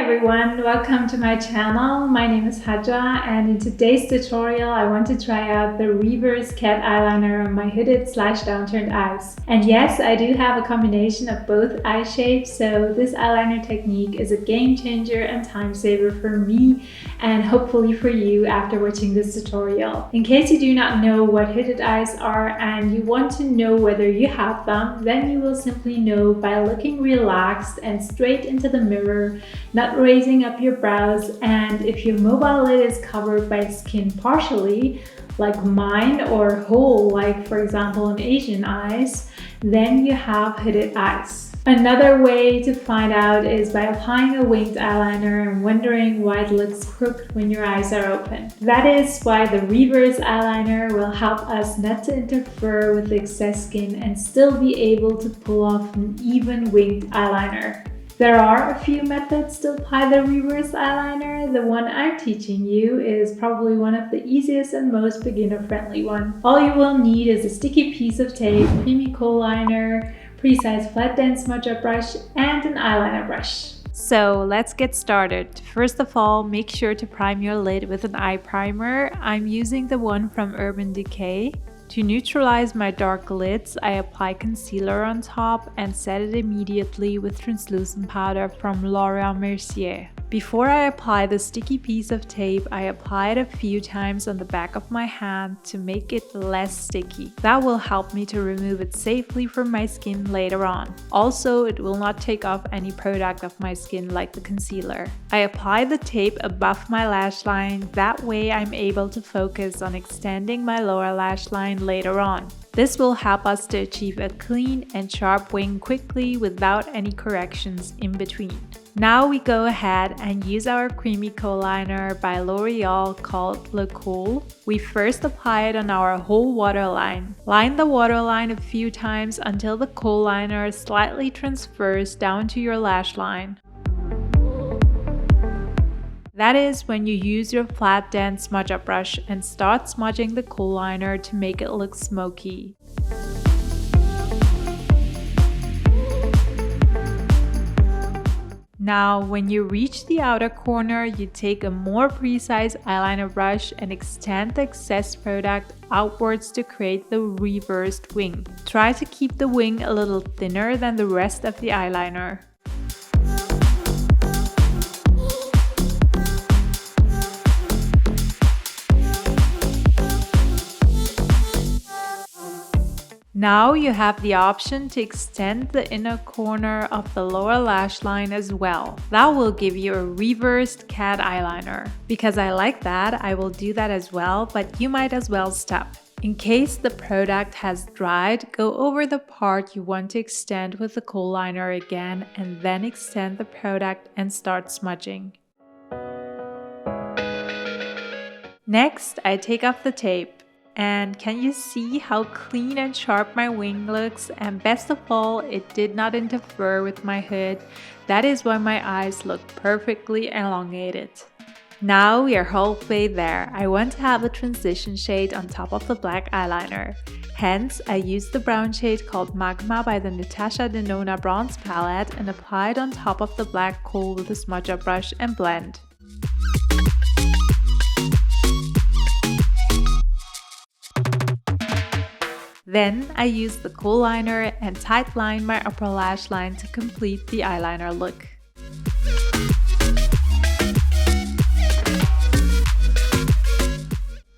everyone, welcome to my channel. My name is Hadja, and in today's tutorial I want to try out the reverse cat eyeliner on my hooded/downturned eyes. And yes, I do have a combination of both eye shapes, so this eyeliner technique is a game changer and time saver for me and hopefully for you after watching this tutorial. In case you do not know what hooded eyes are and you want to know whether you have them, then you will simply know by looking relaxed and straight into the mirror, not raising up your brows, and if your mobile lid is covered by skin partially, like mine, or whole, like for example in Asian eyes, then you have hooded eyes. Another way to find out is by applying a winged eyeliner and wondering why it looks crooked when your eyes are open. That is why the reverse eyeliner will help us not to interfere with the excess skin and still be able to pull off an even winged eyeliner. There are a few methods to apply the reverse eyeliner. The one I'm teaching you is probably one of the easiest and most beginner-friendly one. All you will need is a sticky piece of tape, creamy Kohl Liner, precise flat dense smudger brush, and an eyeliner brush. So let's get started. First of all, make sure to prime your lid with an eye primer. I'm using the one from Urban Decay. To neutralize my dark lids, I apply concealer on top and set it immediately with translucent powder from L'Oreal Mercier. Before I apply the sticky piece of tape, I apply it a few times on the back of my hand to make it less sticky. That will help me to remove it safely from my skin later on. Also, it will not take off any product of my skin like the concealer. I apply the tape above my lash line, that way I'm able to focus on extending my lower lash line later on. This will help us to achieve a clean and sharp wing quickly without any corrections in between. Now we go ahead and use our creamy Kohl liner by L'Oreal called Le Kohl. We first apply it on our whole waterline. Line the waterline a few times until the Kohl liner slightly transfers down to your lash line. That is when you use your flat dense smudger brush and start smudging the Kohl liner to make it look smoky. Now, when you reach the outer corner, you take a more precise eyeliner brush and extend the excess product outwards to create the reversed wing. Try to keep the wing a little thinner than the rest of the eyeliner. Now you have the option to extend the inner corner of the lower lash line as well. That will give you a reversed cat eyeliner. Because I like that, I will do that as well, but you might as well stop. In case the product has dried, go over the part you want to extend with the Kohl liner again and then extend the product and start smudging. Next, I take off the tape. And can you see how clean and sharp my wing looks? And best of all, it did not interfere with my hood. That is why my eyes look perfectly elongated. Now we are halfway there. I want to have a transition shade on top of the black eyeliner. Hence, I used the brown shade called Magma by the Natasha Denona Bronze Palette and applied on top of the black kohl with a smudger brush and blend. Then I use the Kohl liner and tight line my upper lash line to complete the eyeliner look.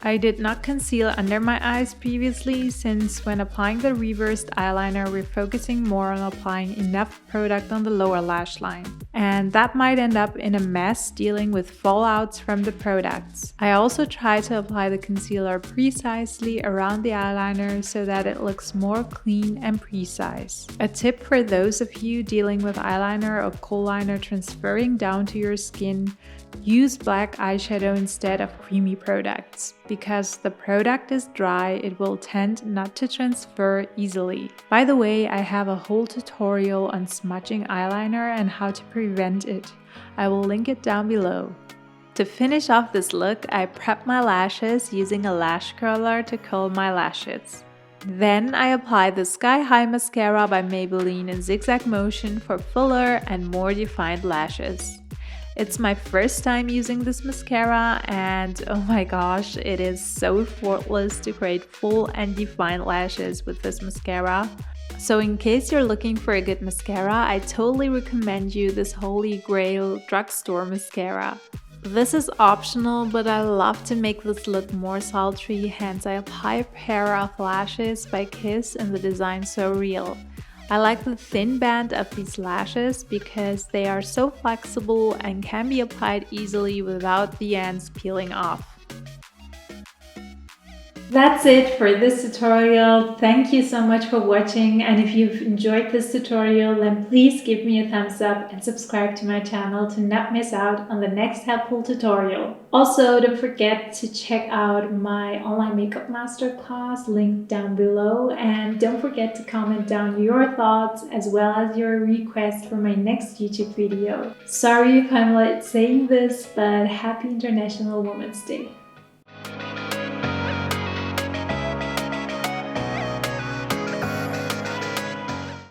I did not conceal under my eyes previously, since when applying the reversed eyeliner we're focusing more on applying enough product on the lower lash line. And that might end up in a mess dealing with fallouts from the products. I also try to apply the concealer precisely around the eyeliner so that it looks more clean and precise. A tip for those of you dealing with eyeliner or Kohl liner transferring down to your skin: use black eyeshadow instead of creamy products. Because the product is dry, it will tend not to transfer easily. By the way, I have a whole tutorial on smudging eyeliner and how to prevent it. I will link it down below. To finish off this look, I prep my lashes using a lash curler to curl my lashes. Then I apply the Sky High Mascara by Maybelline in zigzag motion for fuller and more defined lashes. It's my first time using this mascara and oh my gosh, it is so effortless to create full and defined lashes with this mascara. So in case you're looking for a good mascara, I totally recommend you this Holy Grail drugstore mascara. This is optional, but I love to make this look more sultry, hence I apply a pair of lashes by Kiss in the design So Real. I like the thin band of these lashes because they are so flexible and can be applied easily without the ends peeling off. That's it for this tutorial. Thank you so much for watching, and if you've enjoyed this tutorial, then please give me a thumbs up and subscribe to my channel to not miss out on the next helpful tutorial. Also, don't forget to check out my online makeup masterclass linked down below, and don't forget to comment down your thoughts as well as your request for my next YouTube video. Sorry if I'm late saying this, but happy International Women's Day.